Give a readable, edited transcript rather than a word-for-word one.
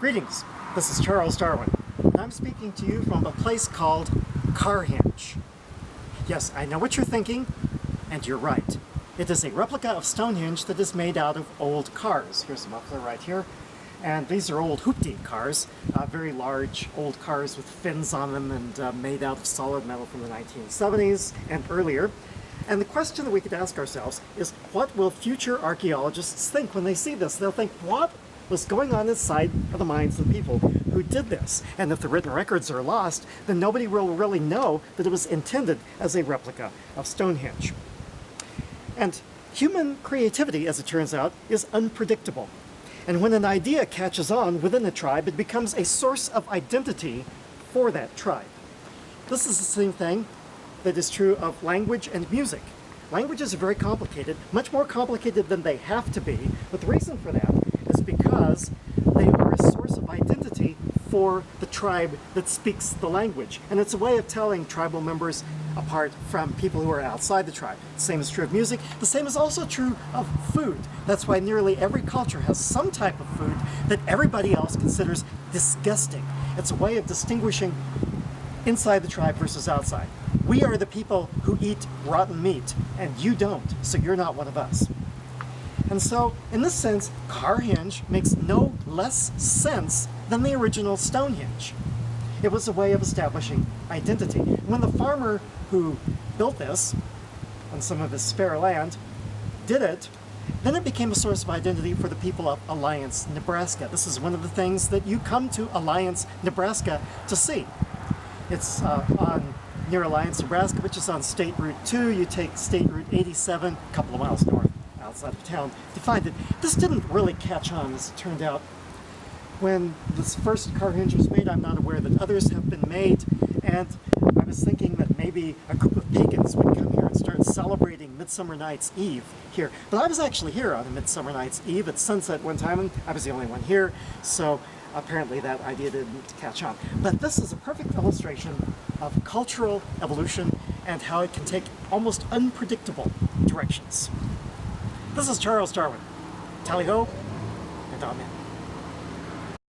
Greetings, this is Charles Darwin, and I'm speaking to you from a place called Carhenge. Yes, I know what you're thinking, and you're right. It is a replica of Stonehenge that is made out of old cars. Here's a muffler right here, and these are old hoopty cars, very large old cars with fins on them and made out of solid metal from the 1970s and earlier. And the question that we could ask ourselves is, what will future archaeologists think when they see this? They'll think, what was going on inside of the minds of the people who did this? And if the written records are lost, then nobody will really know that it was intended as a replica of Stonehenge. And human creativity, as it turns out, is unpredictable. And when an idea catches on within a tribe, it becomes a source of identity for that tribe. This is the same thing that is true of language and music. Languages are very complicated, much more complicated than they have to be, but the reason for that is because they are a source of identity for the tribe that speaks the language. And it's a way of telling tribal members apart from people who are outside the tribe. The same is true of music. The same is also true of food. That's why nearly every culture has some type of food that everybody else considers disgusting. It's a way of distinguishing inside the tribe versus outside. We are the people who eat rotten meat, and you don't, so you're not one of us. And so, in this sense, Carhenge makes no less sense than the original Stonehenge. It was a way of establishing identity. When the farmer who built this on some of his spare land did it, then it became a source of identity for the people of Alliance, Nebraska. This is one of the things that you come to Alliance, Nebraska to see. It's near Alliance, Nebraska, which is on State Route 2. You take State Route 87, a couple of miles north outside of town, to find it. This didn't really catch on, as it turned out. When this first Carhenge was made, I'm not aware that others have been made, and I was thinking that maybe a group of pagans would come here and start celebrating Midsummer Night's Eve here. But I was actually here on a Midsummer Night's Eve at sunset one time, and I was the only one here, so apparently that idea didn't catch on. But this is a perfect illustration of cultural evolution and how it can take almost unpredictable directions. This is Charles Darwin. Tally ho, and amen.